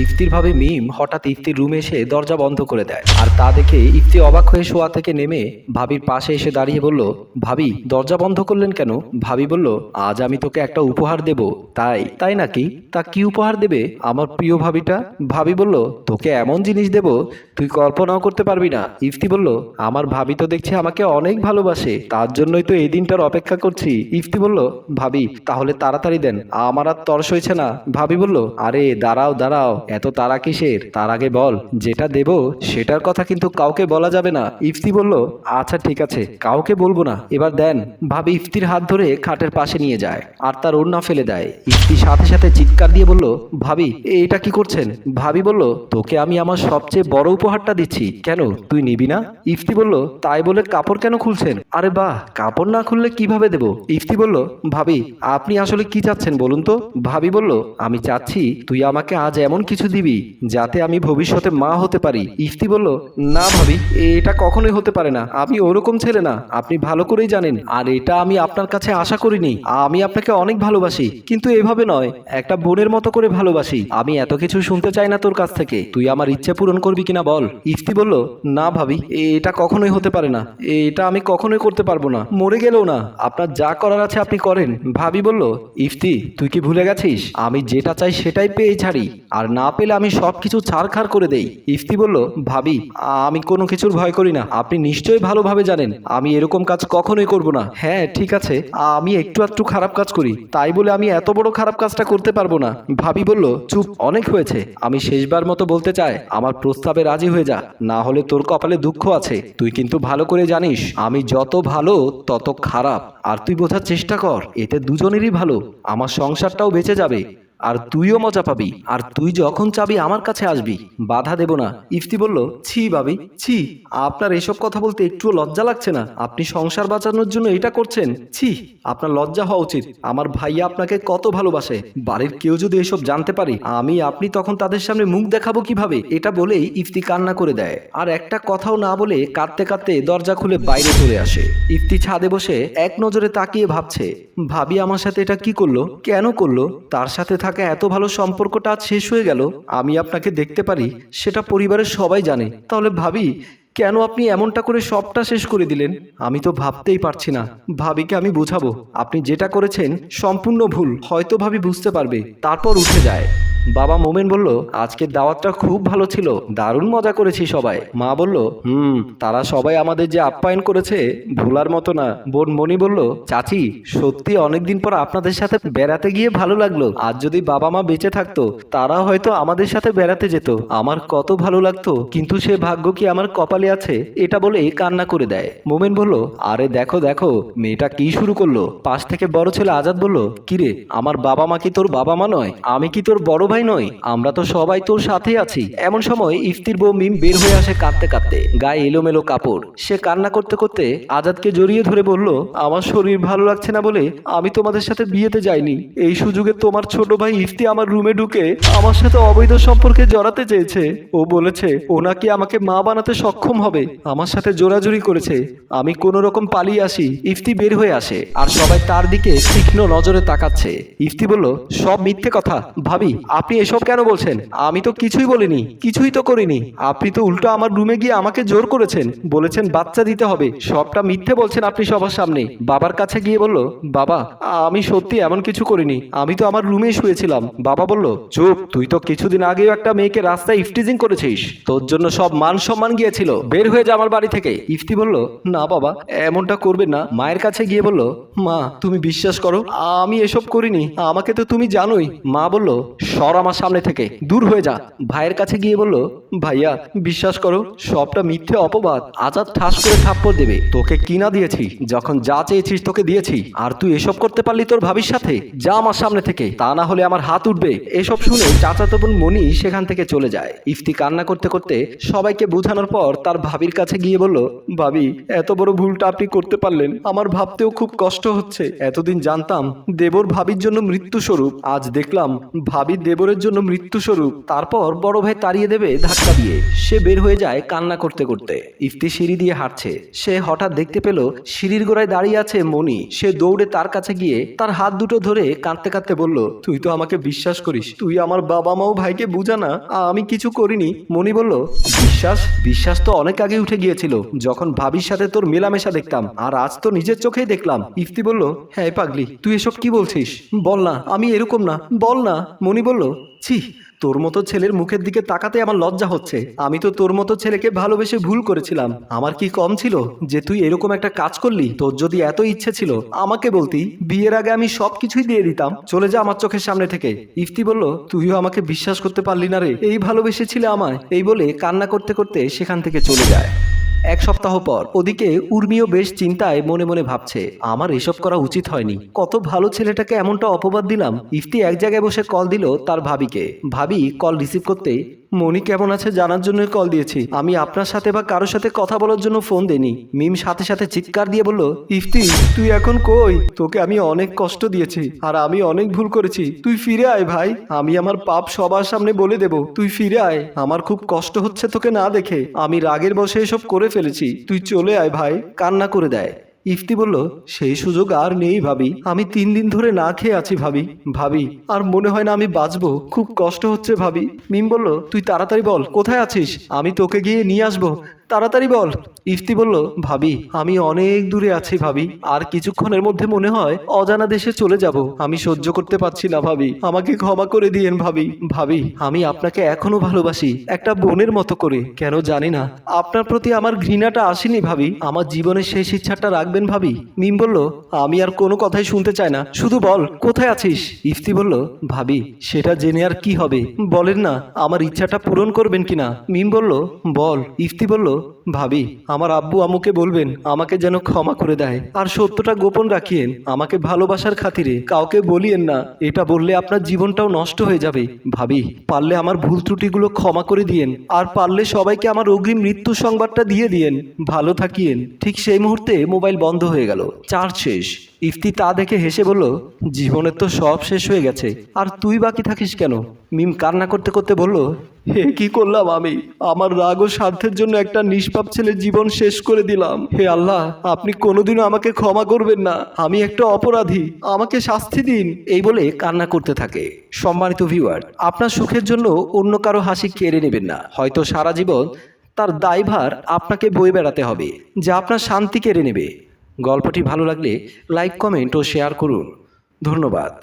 ইফতির ভাবে মিম হঠাৎ ইফতির রুমে এসে দরজা বন্ধ করে দেয়। আর তা দেখে ইফতি অবাক হয়ে শোয়া থেকে নেমে ভাবির পাশে এসে দাঁড়িয়ে বলল, ভাবি দরজা বন্ধ করলেন কেন? ভাবি বলল, আজ আমি তোকে একটা উপহার দেব। তাই তাই নাকি? তা কি উপহার দেবে আমার প্রিয় ভাবিটা? ভাবি বলল, তোকে এমন জিনিস দেব তুই কল্পনাও করতে পারবি না। ইফতি বলল, আমার ভাবি তো দেখছি আমাকে অনেক ভালোবাসে, তার জন্যই তো এই দিনটার অপেক্ষা করছি। ইফতি বলল, ভাবি তাহলে তাড়াতাড়ি দেন, আমার আর তর সইছে না। ভাবি বলল, আরে দাঁড়াও দাঁড়াও, এত তাড়া কিসের? তার আগে বল যেটা দেব সেটার কথা কিন্তু কাউকে বলা যাবে না। ইফতি বলল, আচ্ছা ঠিক আছে, কাউকে বলবো না, এবার দেন। ভাবি ইফতির হাত ধরে খাটের পাশে নিয়ে যায় আর তার ওড়না ফেলে দেয়। ইফতি সাথে সাথে চিৎকার দিয়ে বলল, ভাবি এটা কি করছেন? ভাবি বলল, তোকে আমি আমার সবচেয়ে বড় উপহারটা দিচ্ছি, কেন তুই নিবি না? ইফতি বলল, তাই বলে কাপড় কেন খুলছেন? আরে বাহ, কাপড় না খুললে কিভাবে দেব? ইফতি বলল, ভাবি আপনি আসলে কি চাচ্ছেন বলুন তো? ভাবি বলল, আমি চাচ্ছি তুই আমাকে আজ এমন কিছু দিবি যাতে আমি ভবিষ্যতে মা হতে পারি। ইফতি বলল, না ভাবি এটা কখনোই হতে পারে না, আমি ওরকম ছেলে না, আপনি ভালো করেই জানেন। আর এটা আমি আপনার কাছে আশা করিনি। আমি আপনাকে অনেক ভালোবাসি, কিন্তু এভাবে নয়, একটা বোনের মতো করে ভালোবাসি। আমি এত কিছু শুনতে চাই না তোর কাছ থেকে, তুই আমার ইচ্ছে পূরণ করবি কিনা বল। ইফতি বলল, না ভাবি এটা কখনোই হতে পারে না, এটা আমি কখনোই করতে পারবো না, মরে গেলেও না, আপনার যা করার আছে আপনি করেন। ভাবি বলল, ইফতি তুই কি ভুলে গেছিস আমি যেটা চাই সেটাই পেয়ে ছাড়ি, আর না পেলে আমি সবকিছু ছাড়খাড় করে দেই। ইফতি বলল, ভাবি আমি কোনো কিছুর ভয় করি না, আপনি নিশ্চয়ই ভালোভাবে জানেন আমি এরকম কাজ কখনোই করব না। হ্যাঁ ঠিক আছে, আমি একটু একটু খারাপ কাজ করি, তাই বলে আমি এত বড় খারাপ কাজটা করতে পারবো না। ভাবি বলল, চুপ, অনেক হয়েছে, আমি শেষবার মতো বলতে চাই আমার প্রস্তাবে রাজি হয়ে যা, না হলে তোর কপালে দুঃখ আছে। তুই কিন্তু ভালো করে জানিস আমি যত ভালো তত খারাপ, আর তুই বোঝার চেষ্টা কর, এতে দুজনেরই ভালো, আমার সংসারটাও বেঁচে যাবে আর তুইও মজা পাবি, আর তুই যখন চাবি আমার কাছে আসবি, বাধা দেব না। ইফতি বলল, ছি ভাবি ছি, আপনার এসব কথা বলতে একটুও লজ্জা লাগছে না? আপনি সংসার বাঁচানোর জন্য এটা করছেন? ছি, আপনার লজ্জা হওয়া উচিত। আমার ভাইয়া আপনাকে কত ভালোবাসে, বাড়ির কেউ যদি এসব জানতে পারে আপনি তখন তাদের সামনে মুখ দেখাবো কিভাবে? এটা বলেই ইফতি কান্না করে দেয়, আর একটা কথাও না বলে কাঁদতে কাঁদতে দরজা খুলে বাইরে চলে আসে। ইফতি ছাদে বসে এক নজরে তাকিয়ে ভাবছে, ভাবি আমার সাথে এটা কি করলো, কেন করলো? তার সাথে থাকা এত ভালো সম্পর্কটা আজ শেষ হয়ে গেল। আমি আপনাকে দেখতে পারি সেটা পরিবারের সবাই জানে, তাহলে ভাবি কেন আপনি এমনটা করে সবটা শেষ করে দিলেন? আমি তো ভাবতেই পারছি না। ভাবিকে আমি বুঝাবো আপনি যেটা করেছেন সম্পূর্ণ ভুল, হয়তো ভাবি বুঝতে পারবে। তারপর উঠে যায়। বাবা মোমেন বলল, আজকের দাওয়াতটা খুব ভালো ছিল, দারুণ মজা করেছি সবাই। মা বলল, তারা সবাই আমাদের যে আপ্যায়ন করেছে ভোলার মতো না। বোন মনি বলল, চাচি সত্যি অনেকদিন পর আপনাদের সাথে বেড়াতে গিয়ে ভালো লাগলো, আর যদি বাবা মা বেঁচে থাকতো তারা হয়তো আমাদের সাথে বেড়াতে যেত, আমার কত ভালো লাগতো, কিন্তু সে ভাগ্য কি আমার কপালে আছে? এটা বলে কান্না করে দেয়। মোমেন বলল, আরে দেখো দেখো মেয়েটা কি শুরু করলো। পাশ থেকে বড় ছেলে আজাদ বলল, কিরে আমার বাবা মা কি তোর বাবা মা নয়? আমি কি তোর বড় ভাই নই? আমরা তো সবাই তোর সাথেই আছি। এমন সময় ইফতির বউ মিম বের হয়ে আসে কাঁদতে কাঁদতে, গায়ে এলোমেলো কাপড়। সে কান্না করতে করতে আজাদকে জড়িয়ে ধরে বলল, আমার শরীর ভালো লাগছে না বলে আমি তোমাদের সাথে বিয়েতে যাইনি। এই সুযোগে তোমার ছোট ভাই ইফতি আমার রুমে ঢুকে আমার সাথে অবৈধ সম্পর্কে জড়াতে চেয়েছে। ও বলেছে ও নাকি আমাকে মা বানাতে সক্ষম হবে, আমার সাথে জোরাজুরি করেছে। আমি কোনো রকম পালিয়ে আসি। ইফতি বের হয়ে আসে আর সবাই তার দিকে তীক্ষ্ণ নজরে তাকাচ্ছে। ইফতি বলল, সব মিথ্যে কথা। ভাবি আপনি এসব কেন বলছেন? আমি তো কিছুই বলিনি, কিছুই তো করিনি। আপনি তো উল্টো আমার রুমে গিয়ে আমাকে জোর করেছেন, বলেছেন বাচ্চা দিতে হবে। সবটা মিথ্যে বলছেন আপনি সবার সামনে। বাবার কাছে গিয়ে বলল, বাবা আমি সত্যি এমন কিছু করিনি, আমি তো আমার রুমে শুয়েছিলাম। বাবা বলল, চুপ, তুই তো কিছুদিন আগেও একটা মেয়েকে রাস্তায় ইফটিজিং করেছিস, তোর জন্য সব মান সম্মান গিয়েছিল, বের হয়ে যা আমার বাড়ি থেকে। ইফতি বলল, না বাবা এমনটা করবেন না। মায়ের কাছে গিয়ে বলল, মা তুমি বিশ্বাস করো আমি এসব করিনি, আমাকে তো তুমি জানোই। মা বলল, সর আমার সামনে থেকে, দূর হয়ে যা। ভাইয়ের কাছে গিয়ে বলল, ভাইয়া বিশ্বাস করো সবটা মিথ্যে অপবাদ। আজাদ ঠাস করে থাপ্পড় দেবে। তোকে কিনা দিয়েছি, যখন যা চেয়েছিস তোকে দিয়েছি, আর তুই এসব করতে পারলি তোর ভাবির সাথে? যা আমার সামনে থেকে, তা না হলে আমার হাত উঠবে। এসব শুনে চাচাতো বোন মনি সেখান থেকে চলে যায়। ইফতি কান্না করতে করতে সবাইকে বোঝানোর পর তার ভাবির কাছে গিয়ে বলল, ভাবি এত বড় ভুলটা আপনি করতে পারলেন, আমার ভাবতেও খুব কষ্ট হচ্ছে। এতদিন জানতাম দেবর ভাবির জন্য মৃত্যু স্বরূপ, আজ দেখলাম ভাবি দেবরের জন্য মৃত্যু স্বরূপ। তারপর বড় ভাই তাড়িয়ে দেবে ধাক্কা ধাক্কা দিয়ে সে বের হয়ে যায় কান্না করতে করতে। ইফতি সিঁড়ি দিয়ে হাঁটছে, সে হঠাৎ দেখতে পেল সিঁড়ির গোড়ায় দাঁড়িয়ে আছে মনি। সে দৌড়ে তার কাছে গিয়ে তার হাত দুটো ধরে কাঁদতে কাঁদতে বলল, তুই তো আমাকে বিশ্বাস করিস, তুই আমার বাবা মা ও ভাইকে বুঝা না, আমি কিছু করিনি। মনি বলল, বিশ্বাস তো অনেক আগে উঠে গিয়েছিল, যখন ভাবির সাথে তোর মেলামেশা দেখতাম, আর আজ তো নিজের চোখেই দেখলাম। ইফতি বলল, হ্যাঁ পাগলি, তুই এসব কি বলছিস? বল না আমি এরকম না, বল না। মনি বলল, ছি, তোর মতো ছেলের মুখের দিকে তাকাতে আমার লজ্জা হচ্ছে। আমি তো তোর মতো ছেলেকে ভালোবেসে ভুল করেছিলাম। আমার কি কম ছিল যে তুই এরকম একটা কাজ করলি? তোর যদি এত ইচ্ছে ছিল আমাকে বলতি, বিয়ের আগে আমি সবকিছুই দিয়ে দিতাম। চলে যা আমার চোখের সামনে থেকে। ইফতি বলল, তুইও আমাকে বিশ্বাস করতে পারলি না রে, এই ভালোবেসেছিলে আমায়। এই বলে কান্না করতে করতে সেখান থেকে চলে যায়। এক সপ্তাহ পর ওদিকে উর্মিও বেশ চিন্তায় মনে মনে ভাবছে, আমার এসব করা উচিত হয়নি, কত ভালো ছেলেটাকে এমনটা অপবাদ দিলাম। ইফতি এক জায়গায় বসে কল দিল তার ভাবিকে। ভাবি কল রিসিভ করতে, মনি কেমন আছে জানার জন্য কল দিয়েছি, আমি আপনার সাথে বা কারোর সাথে কথা বলার জন্য ফোন দেনি। মিম সাথে সাথে চিৎকার দিয়ে বলল, ইফতি তুই এখন কই? তোকে আমি অনেক কষ্ট দিয়েছি আর আমি অনেক ভুল করেছি, তুই ফিরে আয় ভাই, আমি আমার পাপ সবার সামনে বলে দেব, তুই ফিরে আয়। আমার খুব কষ্ট হচ্ছে তোকে না দেখে, আমি রাগের বশে এসব করে ফেলেছি, তুই চলে আয় ভাই। কান্না করে দেয়। ইফতি বলল, সেই সুযোগ আর নেই ভাবি, আমি 3 দিন ধরে না খেয়ে আছি ভাবি, ভাবি আর মনে হয় না আমি বাঁচবো, খুব কষ্ট হচ্ছে ভাবি। মিম বলল, তুই তাড়াতাড়ি বল কোথায় আছিস, আমি তোকে গিয়ে নিয়ে আসবো, তাড়াতাড়ি বল। ইফতি বলল, ভাবি আমি অনেক দূরে আছি ভাবি, আর কিছুক্ষণের মধ্যে মনে হয় অজানা দেশে চলে যাব, আমি সহ্য করতে পারছি না ভাবি, আমাকে ক্ষমা করে দিয়েন ভাবি। ভাবি আমি আপনাকে এখনো ভালোবাসি, একটা বোনের মতো করে, কেন জানি না আপনার প্রতি আমার ঘৃণাটা আসেনি ভাবি, আমার জীবনের শেষ ইচ্ছাটা রাখবেন ভাবি। মিম বলল, আমি আর কোনো কথাই শুনতে চাই না, শুধু বল কোথায় আছিস। ইফতি বলল, ভাবি সেটা জেনে আর কি হবে, বলেন না আমার ইচ্ছাটা পূরণ করবেন কিনা। মিম বলল, বল। ইফতি বলল, ভাবি আমার আব্বু আম্মুকে বলবেন আমাকে যেন ক্ষমা করে দেয়, আর সত্যটা গোপন রাখিয়েন, আমাকে ভালোবাসার খাতিরে কাউকে বলিয়েন না, এটা বললে আপনার জীবনটাও নষ্ট হয়ে যাবে। ভাবি পারলে আমার ভুল ত্রুটিগুলো ক্ষমা করে দিয়েন, আর পারলে সবাইকে আমার অগ্রিম মৃত্যু সংবাদটা দিয়ে দিয়েন, ভালো থাকিয়েন। ঠিক সেই মুহূর্তে মোবাইল বন্ধ হয়ে গেল, চার্জ শেষ। ইফতি তা দেখে হেসে বলল, জীবনের তো সব শেষ হয়ে গেছে, আর তুই বাকি থাকিস কেন? মিম কান্না করতে করতে বলল, হে কি করলাম আমি, আমার রাগ ও স্বার্থের জন্য একটা নিষ্পাপ ছেলের জীবন শেষ করে দিলাম। হে আল্লাহ, আপনি কোনোদিনও আমাকে ক্ষমা করবেন না, আমি একটা অপরাধী, আমাকে শাস্তি দিন। এই বলে কান্না করতে থাকে। সম্মানিত ভিউয়ার, আপনার সুখের জন্য অন্য কারো হাসি কেড়ে নেবেন না, হয়তো সারা জীবন তার দায়ভার আপনাকে বয়ে বেড়াতে হবে, যা আপনার শান্তি কেড়ে নেবে। গল্পটি ভালো লাগলে লাইক, কমেন্ট ও শেয়ার করুন। ধন্যবাদ।